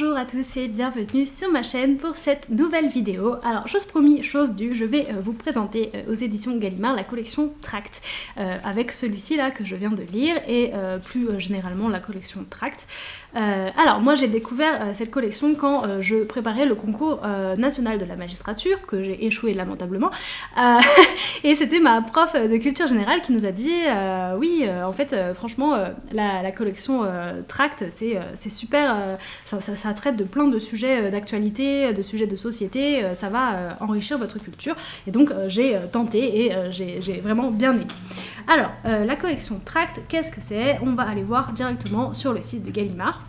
Bonjour à tous et bienvenue sur ma chaîne pour cette nouvelle vidéo. Alors chose promis, chose due, je vais vous présenter aux éditions Gallimard la collection Tracts, avec celui-ci là que je viens de lire et plus généralement la collection Tracts. Alors moi j'ai découvert cette collection quand je préparais le concours national de la magistrature, que j'ai échoué lamentablement, et c'était ma prof de culture générale qui nous a dit oui en fait franchement la collection Tracts c'est super, ça traite de plein de sujets d'actualité, de sujets de société, ça va enrichir votre culture, et donc j'ai tenté et j'ai vraiment bien aimé. Alors la collection Tracts, qu'est-ce que c'est? On va aller voir directement sur le site de Gallimard.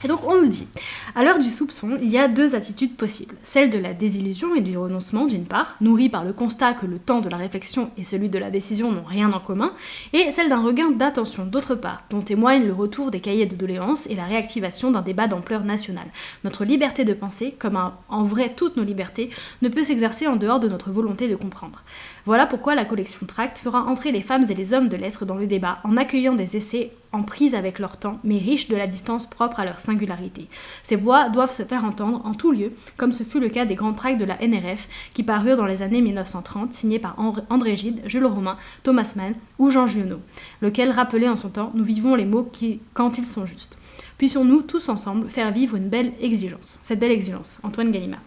Et donc on nous dit, à l'heure du soupçon, il y a deux attitudes possibles, celle de la désillusion et du renoncement d'une part, nourrie par le constat que le temps de la réflexion et celui de la décision n'ont rien en commun, et celle d'un regain d'attention d'autre part, dont témoigne le retour des cahiers de doléances et la réactivation d'un débat d'ampleur nationale. Notre liberté de penser, comme en vrai toutes nos libertés, ne peut s'exercer en dehors de notre volonté de comprendre. Voilà pourquoi la collection Tracts fera entrer les femmes et les hommes de lettres dans le débat, en accueillant des essais en prise avec leur temps, mais riches de la distance propre à leur singularité. Ces voix doivent se faire entendre en tout lieu, comme ce fut le cas des grands tracts de la NRF, qui parurent dans les années 1930, signés par André Gide, Jules Romain, Thomas Mann ou Jean Giono, lequel rappelait en son temps « Nous vivons les mots quand ils sont justes ». Puissions-nous tous ensemble faire vivre une belle exigence. Cette belle exigence, Antoine Gallimard.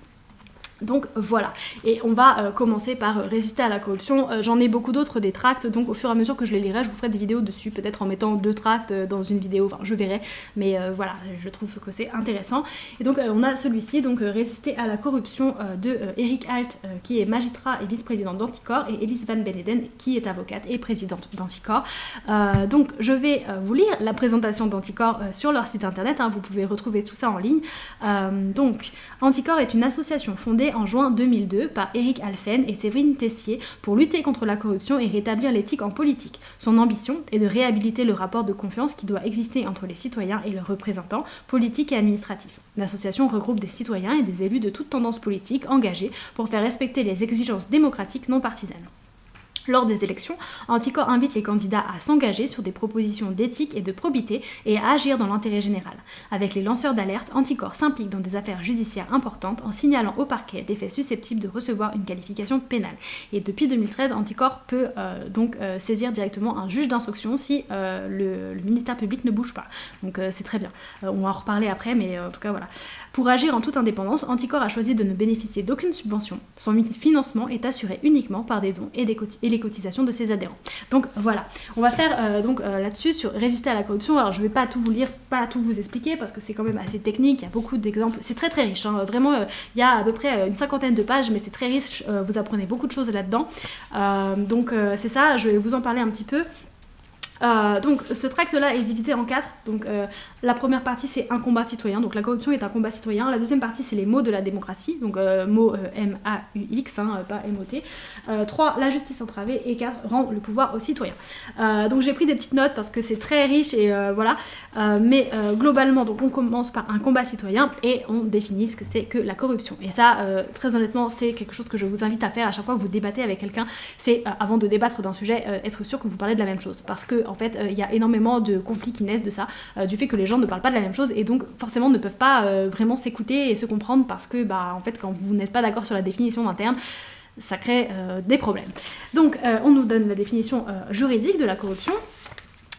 Donc voilà, et on va commencer par résister à la corruption. J'en ai beaucoup d'autres des tracts, donc au fur et à mesure que je les lirai, je vous ferai des vidéos dessus, peut-être en mettant 2 tracts dans une vidéo, enfin je verrai, mais voilà, je trouve que c'est intéressant. Et donc on a celui-ci, donc résister à la corruption de Eric Alt, qui est magistrat et vice-président d'Anticor, et Elise Van Beneden, qui est avocate et présidente d'Anticor. Donc je vais vous lire la présentation d'Anticor sur leur site internet, hein, vous pouvez retrouver tout ça en ligne. Donc Anticor est une association fondée en juin 2002 par Eric Alphen et Séverine Tessier pour lutter contre la corruption et rétablir l'éthique en politique. Son ambition est de réhabiliter le rapport de confiance qui doit exister entre les citoyens et leurs représentants, politiques et administratifs. L'association regroupe des citoyens et des élus de toute tendance politique engagés pour faire respecter les exigences démocratiques non partisanes. Lors des élections, Anticor invite les candidats à s'engager sur des propositions d'éthique et de probité et à agir dans l'intérêt général. Avec les lanceurs d'alerte, Anticor s'implique dans des affaires judiciaires importantes en signalant au parquet des faits susceptibles de recevoir une qualification pénale. Et depuis 2013, Anticor peut saisir directement un juge d'instruction si le ministère public ne bouge pas. Donc c'est très bien. On va en reparler après, mais en tout cas voilà. Pour agir en toute indépendance, Anticor a choisi de ne bénéficier d'aucune subvention. Son financement est assuré uniquement par des dons et les cotisations de ses adhérents. Donc voilà, on va faire là-dessus sur résister à la corruption. Alors je vais pas tout vous lire, pas tout vous expliquer parce que c'est quand même assez technique, il y a beaucoup d'exemples, c'est très très riche, hein. Vraiment il y a à peu près une 50aine de pages, mais c'est très riche, vous apprenez beaucoup de choses là-dedans. C'est ça, je vais vous en parler un petit peu. Donc ce tract là est divisé en 4, donc la première partie c'est un combat citoyen, donc la corruption est un combat citoyen, la deuxième partie c'est les mots de la démocratie, donc mots M-A-U-X, hein, pas M-O-T, 3 la justice entravée, et 4 rendre le pouvoir aux citoyens. Donc j'ai pris des petites notes parce que c'est très riche et voilà, mais globalement donc on commence par un combat citoyen et on définit ce que c'est que la corruption, et ça très honnêtement c'est quelque chose que je vous invite à faire à chaque fois que vous débattez avec quelqu'un, c'est avant de débattre d'un sujet, être sûr que vous parlez de la même chose, parce que en fait, il y a énormément de conflits qui naissent de ça, du fait que les gens ne parlent pas de la même chose et donc forcément ne peuvent pas vraiment s'écouter et se comprendre parce que, en fait, quand vous n'êtes pas d'accord sur la définition d'un terme, ça crée des problèmes. Donc, on nous donne la définition juridique de la corruption.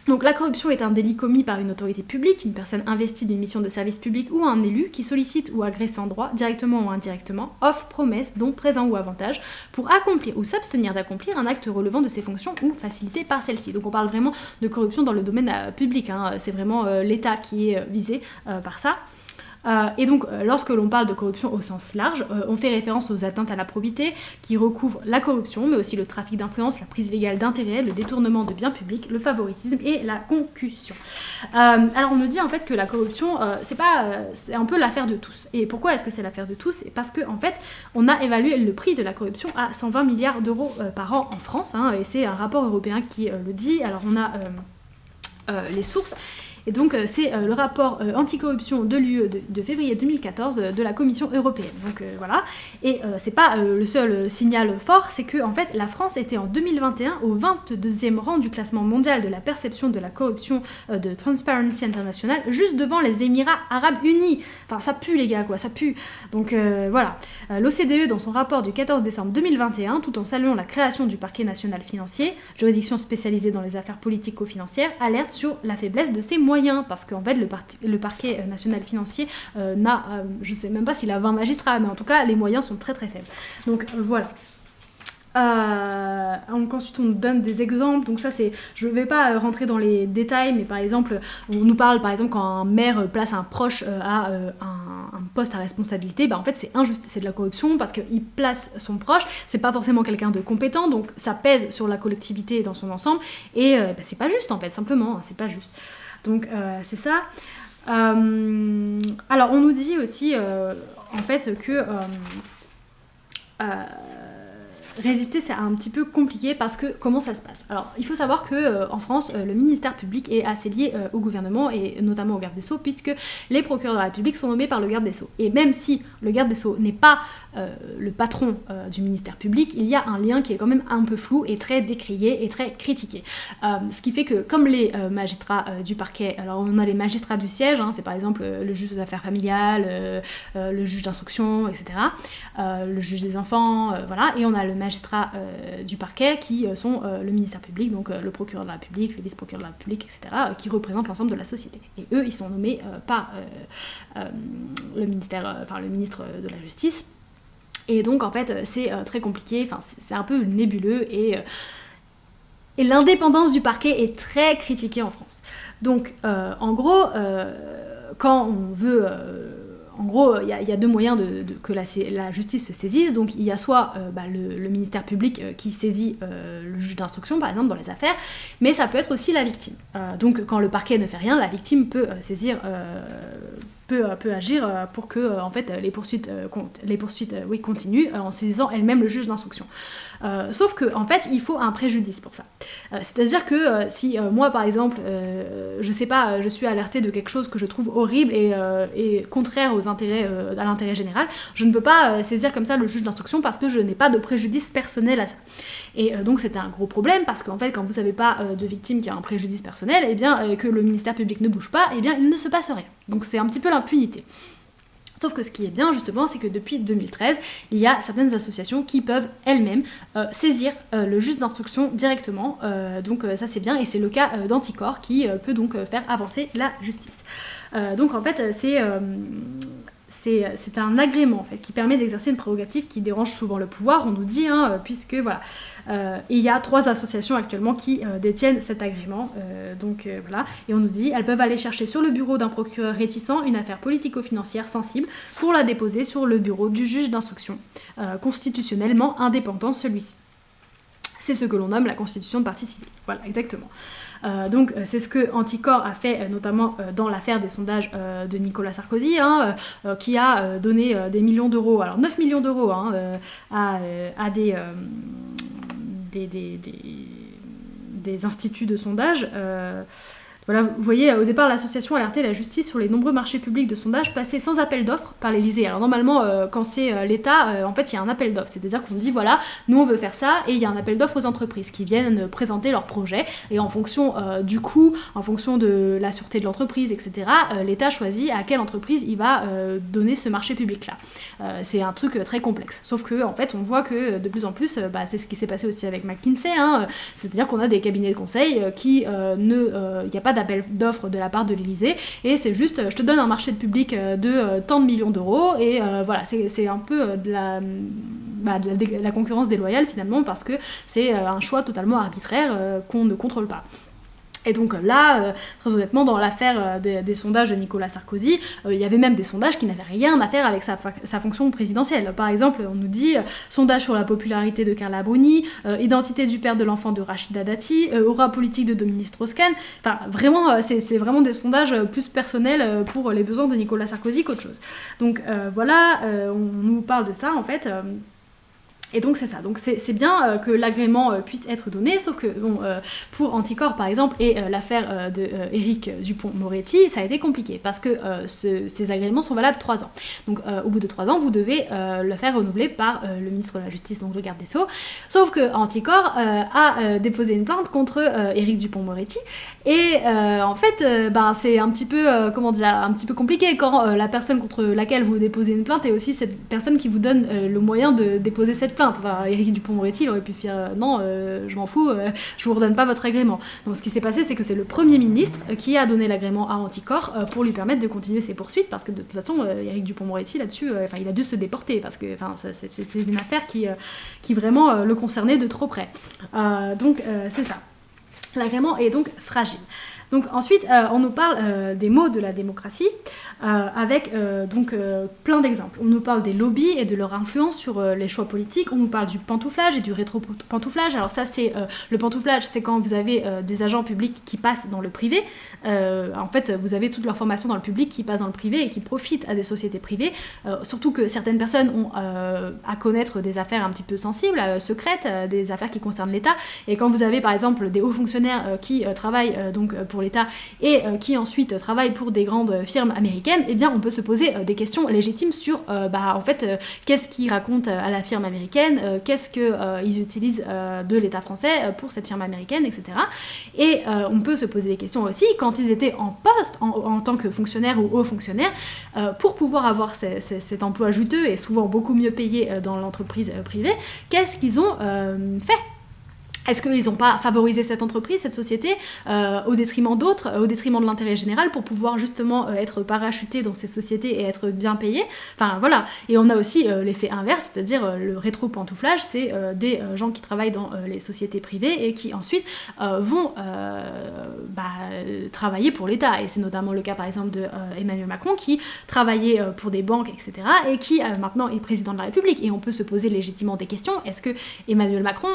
Donc la corruption est un délit commis par une autorité publique, une personne investie d'une mission de service public ou un élu qui sollicite ou agresse sans droit, directement ou indirectement, offre, promesse, don, présent ou avantage, pour accomplir ou s'abstenir d'accomplir un acte relevant de ses fonctions ou facilité par celle-ci. Donc on parle vraiment de corruption dans le domaine public, hein. C'est vraiment l'État qui est visé par ça. Et donc, lorsque l'on parle de corruption au sens large, on fait référence aux atteintes à la probité qui recouvrent la corruption, mais aussi le trafic d'influence, la prise illégale d'intérêts, le détournement de biens publics, le favoritisme et la concussion. Alors on me dit en fait que la corruption, c'est un peu l'affaire de tous. Et pourquoi est-ce que c'est l'affaire de tous? C'est parce que en fait, on a évalué le prix de la corruption à 120 milliards d'euros par an en France, hein, et c'est un rapport européen qui le dit. Alors on a les sources. Et donc c'est le rapport anticorruption de l'UE de février 2014 de la Commission européenne. Donc voilà, et c'est pas le seul signal fort, c'est que en fait la France était en 2021 au 22e rang du classement mondial de la perception de la corruption de Transparency International, juste devant les Émirats Arabes Unis. Enfin ça pue les gars quoi, ça pue. Donc voilà, l'OCDE dans son rapport du 14 décembre 2021, tout en saluant la création du parquet national financier, juridiction spécialisée dans les affaires politico-financières, alerte sur la faiblesse de ses moyens, parce qu'en fait le parquet national financier je sais même pas s'il a 20 magistrats, mais en tout cas les moyens sont très très faibles. Donc voilà. Ensuite on nous donne des exemples, donc ça c'est, je vais pas rentrer dans les détails, mais par exemple on nous parle par exemple quand un maire place un proche à un poste à responsabilité, en fait c'est injuste, c'est de la corruption parce qu'il place son proche, c'est pas forcément quelqu'un de compétent, donc ça pèse sur la collectivité dans son ensemble, et c'est pas juste en fait, simplement, c'est pas juste. Donc c'est ça. Alors on nous dit aussi en fait que résister c'est un petit peu compliqué parce que comment ça se passe. Alors il faut savoir que en France le ministère public est assez lié au gouvernement et notamment au garde des Sceaux, puisque les procureurs de la République sont nommés par le garde des Sceaux, et même si le garde des Sceaux n'est pas le patron du ministère public, il y a un lien qui est quand même un peu flou et très décrié et très critiqué, ce qui fait que comme les magistrats du parquet, alors on a les magistrats du siège, c'est par exemple le juge des affaires familiales, le juge d'instruction, etc., le juge des enfants, voilà, et on a le magistrat du parquet qui sont le ministère public, donc le procureur de la République, le vice-procureur de la République, etc., qui représentent l'ensemble de la société. Et eux, ils sont nommés par le ministre de la Justice. Et donc en fait c'est très compliqué, c'est un peu nébuleux, et l'indépendance du parquet est très critiquée en France. Donc en gros, quand on veut... En gros, il y a deux moyens que la justice se saisisse. Donc il y a soit le ministère public qui saisit le juge d'instruction, par exemple, dans les affaires, mais ça peut être aussi la victime. Donc quand le parquet ne fait rien, la victime peut saisir... peut agir pour que en fait, les poursuites continuent en saisissant elle-même le juge d'instruction. Sauf que en fait, il faut un préjudice pour ça. C'est-à-dire que si moi, par exemple, je sais pas, je suis alertée de quelque chose que je trouve horrible et contraire à l'intérêt général, je ne peux pas saisir comme ça le juge d'instruction parce que je n'ai pas de préjudice personnel à ça. Et donc c'était un gros problème parce qu'en fait, quand vous n'avez pas de victime qui a un préjudice personnel, et bien que le ministère public ne bouge pas, et bien il ne se passe rien. Donc c'est un petit peu l'impunité. Sauf que ce qui est bien justement, c'est que depuis 2013, il y a certaines associations qui peuvent elles-mêmes saisir le juge d'instruction directement. Donc ça c'est bien, et c'est le cas d'Anticor qui peut donc faire avancer la justice. Donc en fait c'est un agrément en fait, qui permet d'exercer une prérogative qui dérange souvent le pouvoir, on nous dit, puisque voilà. Et il y a 3 associations actuellement qui détiennent cet agrément, voilà, et on nous dit elles peuvent aller chercher sur le bureau d'un procureur réticent une affaire politico-financière sensible pour la déposer sur le bureau du juge d'instruction, constitutionnellement indépendant celui-ci. C'est ce que l'on nomme la constitution de partie civile. Voilà, exactement. Donc c'est ce que Anticor a fait notamment dans l'affaire des sondages de Nicolas Sarkozy, qui a donné des millions d'euros, alors 9 millions d'euros à des instituts de sondage. Voilà, vous voyez, au départ, l'association alertait la justice sur les nombreux marchés publics de sondage passés sans appel d'offres par l'Élysée. Alors normalement, quand c'est l'État, en fait, il y a un appel d'offres. C'est-à-dire qu'on dit, voilà, nous on veut faire ça, et il y a un appel d'offres aux entreprises qui viennent présenter leurs projets, et en fonction du coût, en fonction de la sûreté de l'entreprise, etc., l'État choisit à quelle entreprise il va donner ce marché public-là. C'est un truc très complexe. Sauf que, en fait, on voit que de plus en plus, c'est ce qui s'est passé aussi avec McKinsey, c'est-à-dire qu'on a des cabinets de conseil qui il n'y a pas d'appel d'offres de la part de l'Élysée, et c'est juste je te donne un marché de public de tant de millions d'euros, et voilà, c'est un peu de la concurrence déloyale finalement, parce que c'est un choix totalement arbitraire qu'on ne contrôle pas. Et donc là, très honnêtement, dans l'affaire des sondages de Nicolas Sarkozy, il y avait même des sondages qui n'avaient rien à faire avec sa fonction présidentielle. Par exemple, on nous dit sondage sur la popularité de Carla Bruni, identité du père de l'enfant de Rachida Dati, aura politique de Dominique Strauss-Kahn. Enfin, vraiment, c'est vraiment des sondages plus personnels pour les besoins de Nicolas Sarkozy qu'autre chose. Donc voilà, on nous parle de ça en fait. Et donc c'est ça, donc c'est bien que l'agrément puisse être donné, sauf que bon, pour Anticor par exemple et l'affaire de Éric Dupond-Moretti, ça a été compliqué parce que ces agréments sont valables 3 ans. Donc au bout de 3 ans, vous devez le faire renouveler par le ministre de la Justice, donc le garde des Sceaux. Sauf que Anticor a déposé une plainte contre Éric Dupond-Moretti et en fait c'est un petit peu un petit peu compliqué quand la personne contre laquelle vous déposez une plainte est aussi cette personne qui vous donne le moyen de déposer cette plainte. Enfin, Éric Dupond-Moretti, il aurait pu dire non, je m'en fous, je vous redonne pas votre agrément. Donc ce qui s'est passé, c'est que c'est le Premier ministre qui a donné l'agrément à Anticor pour lui permettre de continuer ses poursuites, parce que de toute façon, Éric Dupond-Moretti là-dessus, il a dû se déporter, parce que c'était une affaire qui vraiment le concernait de trop près. Donc c'est ça. L'agrément est donc fragile. Donc ensuite, on nous parle des maux de la démocratie, avec plein d'exemples. On nous parle des lobbies et de leur influence sur les choix politiques. On nous parle du pantouflage et du rétro-pantouflage. Alors ça, c'est le pantouflage, c'est quand vous avez des agents publics qui passent dans le privé. En fait, vous avez toute leur formation dans le public qui passe dans le privé et qui profitent à des sociétés privées. Surtout que certaines personnes ont à connaître des affaires un petit peu sensibles, secrètes, des affaires qui concernent l'État. Et quand vous avez par exemple des hauts fonctionnaires qui travaillent pour l'État et qui ensuite travaillent pour des grandes firmes américaines, eh bien on peut se poser des questions légitimes sur qu'est-ce qu'ils racontent à la firme américaine, qu'est-ce qu'ils utilisent de l'État français pour cette firme américaine, etc. Et on peut se poser des questions aussi quand ils étaient en poste en tant que fonctionnaires ou hauts fonctionnaires pour pouvoir avoir cet emploi juteux et souvent beaucoup mieux payé dans l'entreprise privée, qu'est-ce qu'ils ont fait ? Est-ce qu'ils n'ont pas favorisé cette entreprise, cette société, au détriment d'autres, au détriment de l'intérêt général, pour pouvoir justement être parachutés dans ces sociétés et être bien payés ? Enfin voilà. Et on a aussi l'effet inverse, c'est-à-dire le rétro-pantouflage, c'est des gens qui travaillent dans les sociétés privées et qui ensuite vont travailler pour l'État. Et c'est notamment le cas par exemple de Emmanuel Macron qui travaillait pour des banques, etc. et qui maintenant est président de la République. Et on peut se poser légitimement des questions. Est-ce que Emmanuel Macron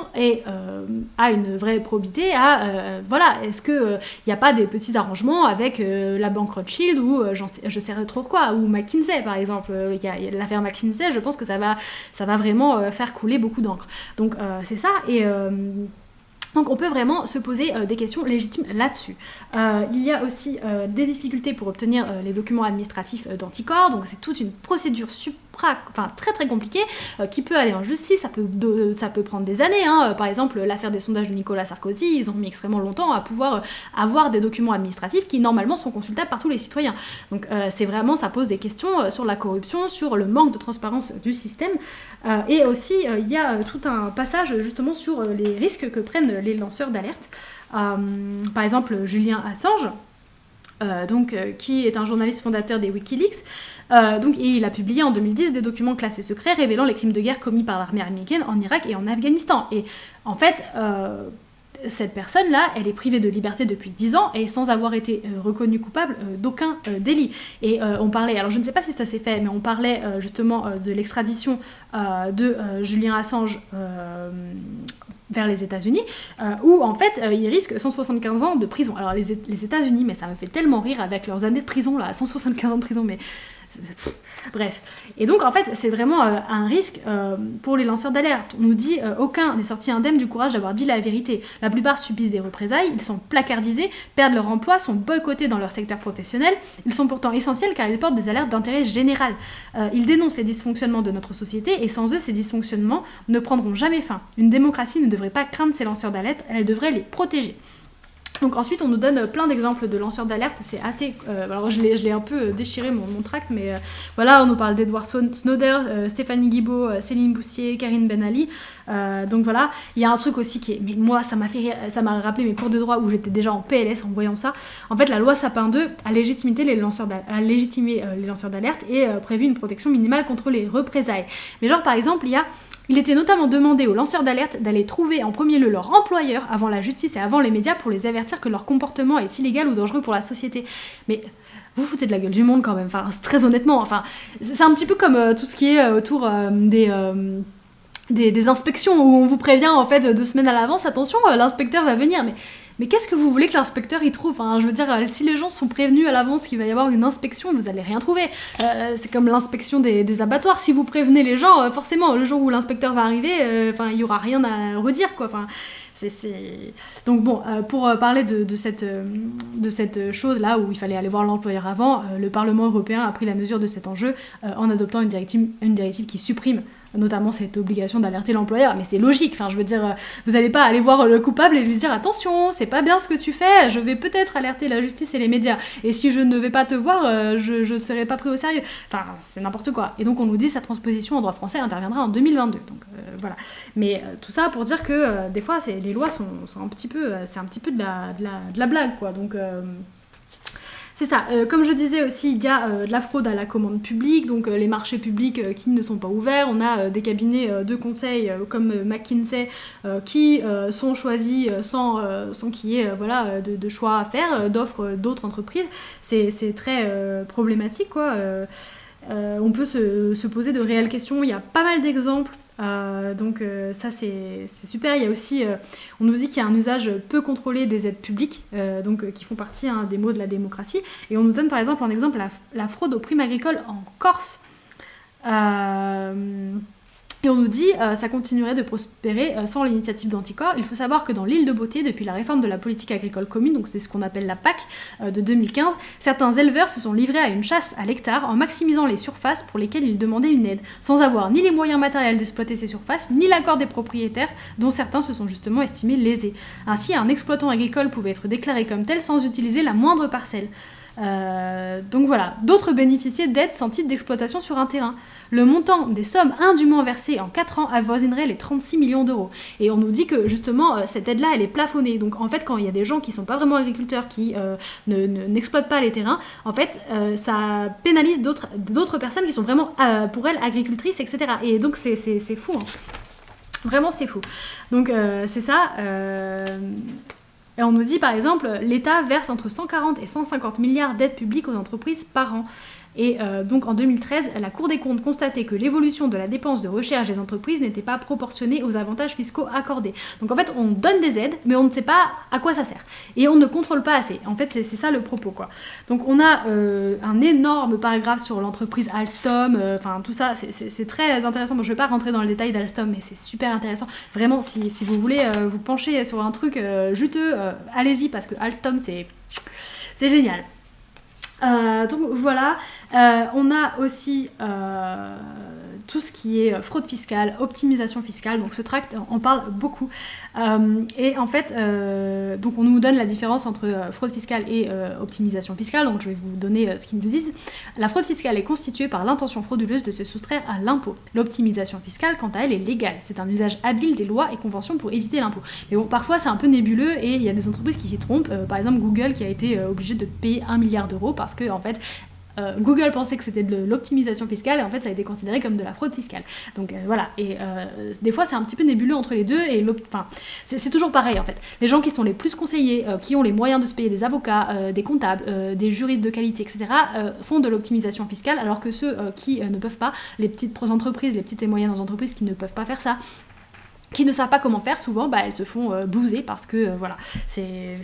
a une vraie probité est-ce qu'il n'y a pas des petits arrangements avec la banque Rothschild ou je sais trop quoi, ou McKinsey par exemple. Il y a l'affaire McKinsey, je pense que ça va vraiment faire couler beaucoup d'encre. Donc c'est ça, et donc on peut vraiment se poser des questions légitimes là-dessus. Il y a aussi des difficultés pour obtenir les documents administratifs d'Anticor, donc c'est toute une procédure très très compliquée qui peut aller en justice, ça peut prendre des années. Par exemple, l'affaire des sondages de Nicolas Sarkozy, ils ont mis extrêmement longtemps à pouvoir avoir des documents administratifs qui normalement sont consultables par tous les citoyens. Donc ça pose des questions sur la corruption, sur le manque de transparence du système, et aussi il y a tout un passage justement sur les risques que prennent les lanceurs d'alerte. Par exemple, Julian Assange, qui est un journaliste fondateur des Wikileaks, il a publié en 2010 des documents classés secrets révélant les crimes de guerre commis par l'armée américaine en Irak et en Afghanistan. Et en fait, cette personne-là, elle est privée de liberté depuis 10 ans et sans avoir été reconnue coupable d'aucun délit. Et on parlait, alors je ne sais pas si ça s'est fait, mais on parlait justement de l'extradition de Julian Assange vers les États-Unis, où en fait ils risquent 175 ans de prison. Alors les États-Unis, mais ça me fait tellement rire avec leurs années de prison là, 175 ans de prison, mais bref. Et donc en fait c'est vraiment un risque pour les lanceurs d'alerte. On nous dit aucun n'est sorti indemne du courage d'avoir dit la vérité. La plupart subissent des représailles, ils sont placardisés, perdent leur emploi, sont boycottés dans leur secteur professionnel. Ils sont pourtant essentiels car ils portent des alertes d'intérêt général. Ils dénoncent les dysfonctionnements de notre société et sans eux ces dysfonctionnements ne prendront jamais fin. Une démocratie ne devrait pas craindre ces lanceurs d'alerte, elle devrait les protéger. Donc ensuite on nous donne plein d'exemples de lanceurs d'alerte, c'est assez... alors je l'ai un peu déchiré mon tract, mais voilà, on nous parle d'Edward Snowden, Stéphanie Guibault, Céline Boussier, Karine Ben Ali, donc voilà. Il y a un truc aussi qui est... Mais moi ça m'a rappelé mes cours de droit où j'étais déjà en PLS en voyant ça. En fait la loi Sapin 2 a légitimé les lanceurs d'alerte et prévu une protection minimale contre les représailles. Mais genre par exemple il était notamment demandé aux lanceurs d'alerte d'aller trouver en premier lieu leur employeur avant la justice et avant les médias pour les avertir que leur comportement est illégal ou dangereux pour la société. Mais vous foutez de la gueule du monde quand même, enfin très honnêtement, enfin c'est un petit peu comme tout ce qui est autour des inspections où on vous prévient en fait 2 semaines à l'avance, attention, l'inspecteur va venir, mais Mais qu'est-ce que vous voulez que l'inspecteur y trouve, hein? Je veux dire, si les gens sont prévenus à l'avance qu'il va y avoir une inspection, vous allez rien trouver. C'est comme l'inspection des abattoirs. Si vous prévenez les gens, forcément, le jour où l'inspecteur va arriver, il y aura rien à redire, quoi. Enfin, donc bon, pour parler de cette chose-là où il fallait aller voir l'employeur avant, le Parlement européen a pris la mesure de cet enjeu en adoptant une directive qui supprime notamment cette obligation d'alerter l'employeur, mais c'est logique, enfin je veux dire, vous allez pas aller voir le coupable et lui dire attention, c'est pas bien ce que tu fais, je vais peut-être alerter la justice et les médias, et si je ne vais pas te voir, je serai pas pris au sérieux, enfin c'est n'importe quoi. Et donc on nous dit sa transposition en droit français interviendra en 2022, donc voilà. Mais tout ça pour dire que des fois les lois sont un petit peu, c'est un petit peu de la blague, quoi, donc... C'est ça, comme je disais aussi, il y a de la fraude à la commande publique, donc les marchés publics qui ne sont pas ouverts, on a des cabinets de conseil comme McKinsey qui sont choisis sans qu'il y ait de choix à faire, d'offres d'autres entreprises, c'est très problématique, quoi. On peut se poser de réelles questions, il y a pas mal d'exemples. Donc ça c'est super. Il y a aussi, on nous dit qu'il y a un usage peu contrôlé des aides publiques, qui font partie des mots de la démocratie, et on nous donne par exemple en exemple la fraude aux primes agricoles en Corse. Et on nous dit ça continuerait de prospérer sans l'initiative d'Anticor. Il faut savoir que dans l'île de Beauté, depuis la réforme de la politique agricole commune, donc c'est ce qu'on appelle la PAC de 2015, certains éleveurs se sont livrés à une chasse à l'hectare en maximisant les surfaces pour lesquelles ils demandaient une aide, sans avoir ni les moyens matériels d'exploiter ces surfaces, ni l'accord des propriétaires, dont certains se sont justement estimés lésés. Ainsi, un exploitant agricole pouvait être déclaré comme tel sans utiliser la moindre parcelle. Donc voilà, d'autres bénéficiaient d'aides sans titre d'exploitation sur un terrain. Le montant des sommes indûment versées en 4 ans avoisinerait les 36 millions d'euros. Et on nous dit que justement cette aide-là elle est plafonnée. Donc en fait quand il y a des gens qui sont pas vraiment agriculteurs, qui n'exploitent pas les terrains, en fait ça pénalise d'autres personnes qui sont vraiment pour elles agricultrices, etc. Et donc c'est fou, hein. Vraiment c'est fou. Donc c'est ça. Et on nous dit par exemple, l'État verse entre 140 et 150 milliards d'aides publiques aux entreprises par an. Et donc en 2013, la Cour des comptes constatait que l'évolution de la dépense de recherche des entreprises n'était pas proportionnée aux avantages fiscaux accordés. Donc en fait, on donne des aides, mais on ne sait pas à quoi ça sert. Et on ne contrôle pas assez. En fait, c'est ça le propos, quoi. Donc on a un énorme paragraphe sur l'entreprise Alstom, tout ça, c'est très intéressant. Bon, je ne vais pas rentrer dans le détail d'Alstom, mais c'est super intéressant. Vraiment, si vous voulez vous pencher sur un truc juteux, allez-y, parce que Alstom, c'est génial. Donc voilà, on a aussi tout ce qui est fraude fiscale, optimisation fiscale, donc ce tract en parle beaucoup. Et en fait, donc on nous donne la différence entre fraude fiscale et optimisation fiscale, donc je vais vous donner ce qu'ils nous disent. La fraude fiscale est constituée par l'intention frauduleuse de se soustraire à l'impôt. L'optimisation fiscale, quant à elle, est légale. C'est un usage habile des lois et conventions pour éviter l'impôt. Mais bon, parfois c'est un peu nébuleux et il y a des entreprises qui s'y trompent. Par exemple, Google qui a été obligé de payer 1 milliard d'euros parce que, en fait, Google pensait que c'était de l'optimisation fiscale et en fait ça a été considéré comme de la fraude fiscale. Donc voilà, et des fois c'est un petit peu nébuleux entre les deux et c'est toujours pareil en fait. Les gens qui sont les plus conseillés, qui ont les moyens de se payer des avocats, des comptables, des juristes de qualité, etc. Font de l'optimisation fiscale, alors que ceux qui ne peuvent pas, les petites entreprises, les petites et moyennes entreprises qui ne peuvent pas faire ça, qui ne savent pas comment faire, souvent elles se font blouser parce que voilà, c'est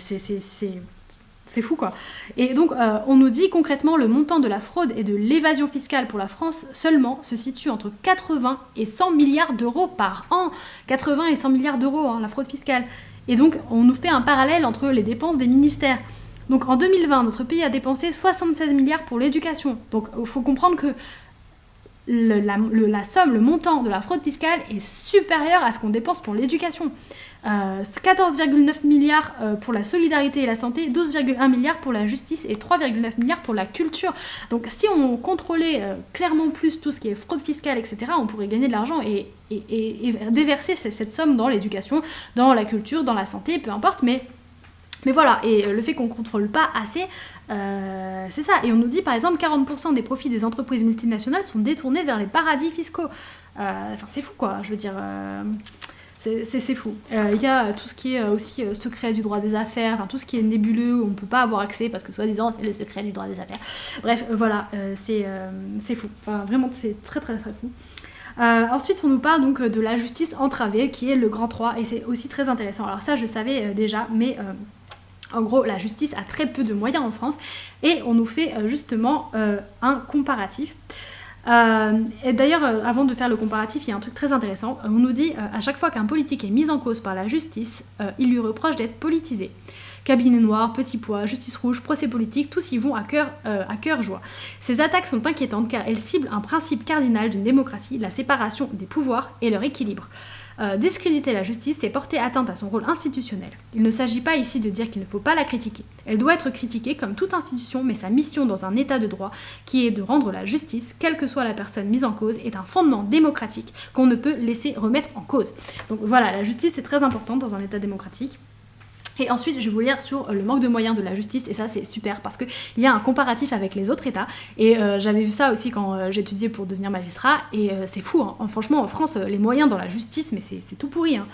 fou, quoi. Et donc on nous dit concrètement le montant de la fraude et de l'évasion fiscale pour la France seulement se situe entre 80 et 100 milliards d'euros par an. 80 et 100 milliards d'euros, hein, la fraude fiscale. Et donc on nous fait un parallèle entre les dépenses des ministères. Donc en 2020, notre pays a dépensé 76 milliards pour l'éducation. Donc il faut comprendre que la somme, le montant de la fraude fiscale est supérieur à ce qu'on dépense pour l'éducation. 14,9 milliards pour la solidarité et la santé, 12,1 milliards pour la justice et 3,9 milliards pour la culture. Donc si on contrôlait clairement plus tout ce qui est fraude fiscale, etc., on pourrait gagner de l'argent et déverser cette somme dans l'éducation, dans la culture, dans la santé, peu importe, mais voilà, et le fait qu'on ne contrôle pas assez, c'est ça. Et on nous dit par exemple 40% des profits des entreprises multinationales sont détournés vers les paradis fiscaux. C'est fou, quoi, je veux dire... C'est fou. Il y a tout ce qui est aussi secret du droit des affaires, tout ce qui est nébuleux, où on ne peut pas avoir accès parce que soi-disant c'est le secret du droit des affaires. Bref, voilà, c'est fou. Vraiment, c'est très très très fou. Ensuite, on nous parle donc de la justice entravée, qui est le grand 3, et c'est aussi très intéressant. Alors ça, je savais déjà, mais En gros, la justice a très peu de moyens en France et on nous fait justement un comparatif. Et d'ailleurs, avant de faire le comparatif, il y a un truc très intéressant. On nous dit, à chaque fois qu'un politique est mis en cause par la justice, il lui reproche d'être politisé. Cabinet noir, petit pois, justice rouge, procès politique, tous y vont à cœur joie. Ces attaques sont inquiétantes car elles ciblent un principe cardinal d'une démocratie, la séparation des pouvoirs et leur équilibre. Discréditer la justice, c'est porter atteinte à son rôle institutionnel. Il ne s'agit pas ici de dire qu'il ne faut pas la critiquer. Elle doit être critiquée comme toute institution, mais sa mission dans un état de droit, qui est de rendre la justice, quelle que soit la personne mise en cause, est un fondement démocratique qu'on ne peut laisser remettre en cause. Donc voilà, la justice est très importante dans un état démocratique. Et ensuite, je vais vous lire sur le manque de moyens de la justice, et ça c'est super parce qu'il y a un comparatif avec les autres États, et j'avais vu ça aussi quand j'étudiais pour devenir magistrat, et c'est fou, hein. Franchement en France, les moyens dans la justice, mais c'est tout pourri. Hein.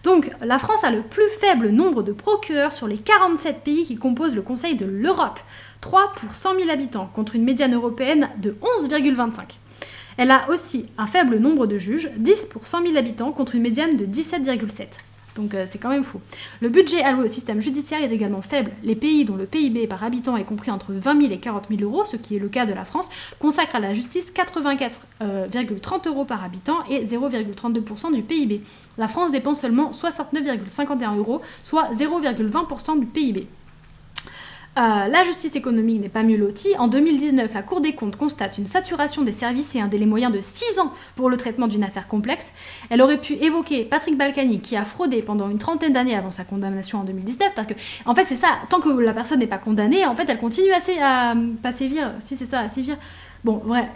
Donc, la France a le plus faible nombre de procureurs sur les 47 pays qui composent le Conseil de l'Europe, 3 pour 100 000 habitants, contre une médiane européenne de 11,25. Elle a aussi un faible nombre de juges, 10 pour 100 000 habitants, contre une médiane de 17,7. Donc c'est quand même fou. Le budget alloué au système judiciaire est également faible. Les pays dont le PIB par habitant est compris entre 20 000 et 40 000 euros, ce qui est le cas de la France, consacrent à la justice 84,30 euros par habitant et 0,32% du PIB. La France dépense seulement 69,51 euros, soit 0,20% du PIB. La justice économique n'est pas mieux lotie. En 2019, la Cour des comptes constate une saturation des services et un délai moyen de 6 ans pour le traitement d'une affaire complexe. Elle aurait pu évoquer Patrick Balkany qui a fraudé pendant une trentaine d'années avant sa condamnation en 2019, parce que, en fait, c'est ça, tant que la personne n'est pas condamnée, en fait, elle continue à pas sévir, si c'est ça, à sévir. Bon, ouais,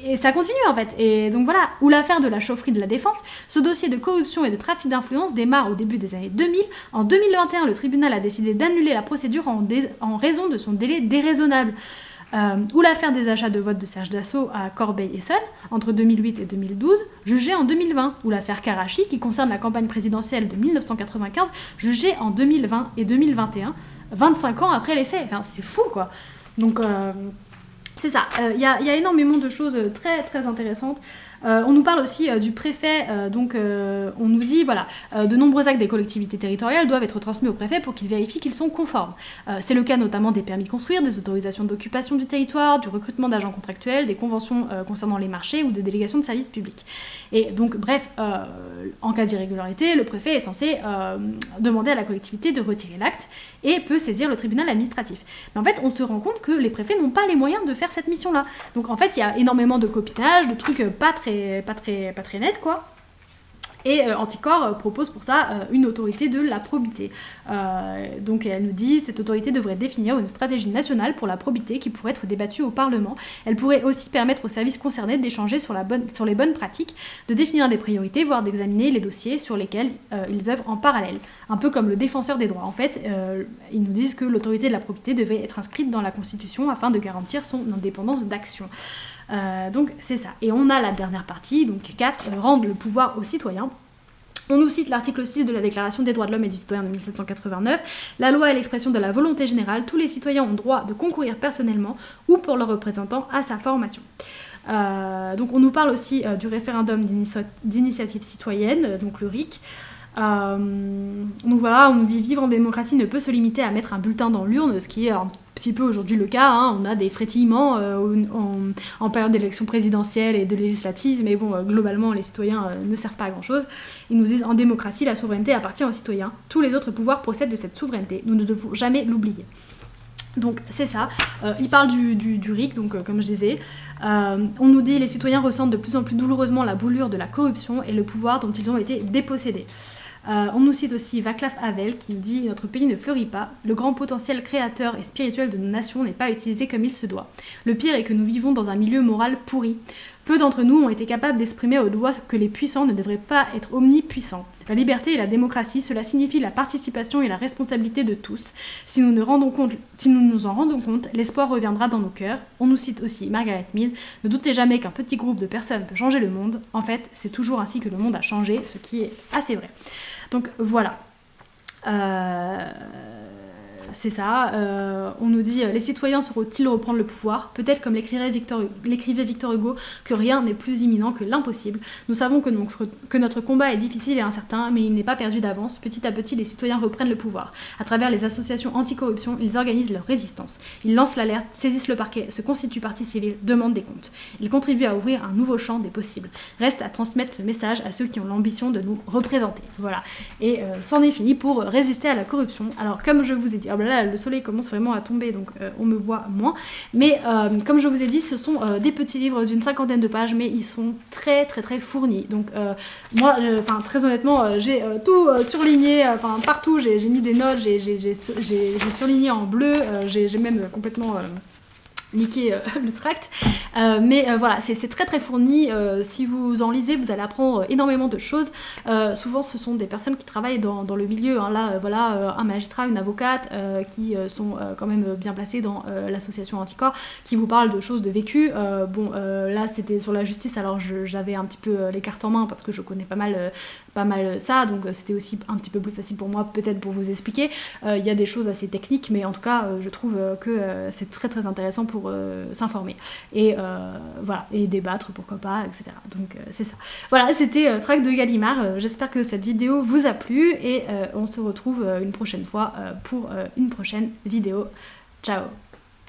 et ça continue en fait. Et donc voilà, ou l'affaire de la chaufferie de la Défense, ce dossier de corruption et de trafic d'influence démarre au début des années 2000. En 2021, le tribunal a décidé d'annuler la procédure en raison de son délai déraisonnable. Ou l'affaire des achats de votes de Serge Dassault à Corbeil-Essonnes, entre 2008 et 2012, jugée en 2020. Ou l'affaire Karachi, qui concerne la campagne présidentielle de 1995, jugée en 2020 et 2021, 25 ans après les faits. Enfin, c'est fou, quoi. Donc... c'est ça, il y a énormément de choses très très intéressantes. On nous parle aussi du préfet, on nous dit, voilà, de nombreux actes des collectivités territoriales doivent être transmis au préfet pour qu'il vérifie qu'ils sont conformes. C'est le cas notamment des permis de construire, des autorisations d'occupation du territoire, du recrutement d'agents contractuels, des conventions concernant les marchés ou des délégations de services publics. Et donc, bref, en cas d'irrégularité, le préfet est censé demander à la collectivité de retirer l'acte et peut saisir le tribunal administratif. Mais en fait, on se rend compte que les préfets n'ont pas les moyens de faire cette mission-là. Donc en fait, il y a énormément de copinage, de trucs pas très nets, quoi. Et Anticor propose pour ça une autorité de la probité. Donc elle nous dit, cette autorité devrait définir une stratégie nationale pour la probité qui pourrait être débattue au Parlement. Elle pourrait aussi permettre aux services concernés d'échanger sur les bonnes pratiques, de définir des priorités, voire d'examiner les dossiers sur lesquels ils œuvrent en parallèle. Un peu comme le défenseur des droits. En fait, ils nous disent que l'autorité de la probité devait être inscrite dans la Constitution afin de garantir son indépendance d'action. Donc c'est ça. Et on a la dernière partie, donc 4, rendre le pouvoir aux citoyens. On nous cite l'article 6 de la Déclaration des droits de l'homme et du citoyen de 1789. La loi est l'expression de la volonté générale. Tous les citoyens ont droit de concourir personnellement ou pour leurs représentants à sa formation. Donc on nous parle aussi du référendum d'initiative citoyenne, donc le RIC. Donc voilà, on nous dit vivre en démocratie ne peut se limiter à mettre un bulletin dans l'urne, ce qui est un petit peu aujourd'hui le cas, hein. On a des frétillements en période d'élection présidentielle et de législative, mais bon, globalement les citoyens ne servent pas à grand chose. Ils nous disent en démocratie la souveraineté appartient aux citoyens, tous les autres pouvoirs procèdent de cette souveraineté, nous ne devons jamais l'oublier. Donc c'est ça, il parle du RIC, donc comme je disais, on nous dit les citoyens ressentent de plus en plus douloureusement la brûlure de la corruption et le pouvoir dont ils ont été dépossédés. On nous cite aussi Václav Havel qui nous dit « Notre pays ne fleurit pas, le grand potentiel créateur et spirituel de nos nations n'est pas utilisé comme il se doit. Le pire est que nous vivons dans un milieu moral pourri. Peu d'entre nous ont été capables d'exprimer au doigt que les puissants ne devraient pas être omnipuissants. La liberté et la démocratie, cela signifie la participation et la responsabilité de tous. Si nous nous en rendons compte, l'espoir reviendra dans nos cœurs. » On nous cite aussi Margaret Mead « Ne doutez jamais qu'un petit groupe de personnes peut changer le monde. En fait, c'est toujours ainsi que le monde a changé, ce qui est assez vrai. » Donc voilà. c'est ça. On nous dit les citoyens sauront-ils reprendre le pouvoir? Peut-être comme l'écrivait Victor Hugo, que rien n'est plus imminent que l'impossible. Nous savons que notre combat est difficile et incertain, mais il n'est pas perdu d'avance. Petit à petit, les citoyens reprennent le pouvoir. À travers les associations anticorruption, ils organisent leur résistance. Ils lancent l'alerte, saisissent le parquet, se constituent partie civile, demandent des comptes. Ils contribuent à ouvrir un nouveau champ des possibles. Reste à transmettre ce message à ceux qui ont l'ambition de nous représenter. Voilà. Et c'en est fini pour résister à la corruption. Alors, comme je vous ai dit, oh là, le soleil commence vraiment à tomber, donc on me voit moins. Mais comme je vous ai dit, ce sont des petits livres d'une 50aine de pages, mais ils sont très très très fournis. Donc moi, très honnêtement, j'ai tout surligné, partout, j'ai mis des notes, j'ai surligné en bleu, j'ai même complètement niquer le tract, mais voilà, c'est très très fourni. Si vous en lisez, vous allez apprendre énormément de choses. Souvent ce sont des personnes qui travaillent dans le milieu, hein. Là voilà, un magistrat, une avocate qui sont quand même bien placés dans l'association Anticorps, qui vous parlent de choses de vécu. Là c'était sur la justice, alors j'avais un petit peu les cartes en main parce que je connais pas mal ça, donc c'était aussi un petit peu plus facile pour moi peut-être pour vous expliquer. Il y a des choses assez techniques, mais en tout cas je trouve que c'est très très intéressant pour s'informer et voilà, et débattre pourquoi pas, etc. Donc c'est ça. Voilà, c'était Tract de Gallimard. J'espère que cette vidéo vous a plu et on se retrouve une prochaine fois pour une prochaine vidéo. Ciao!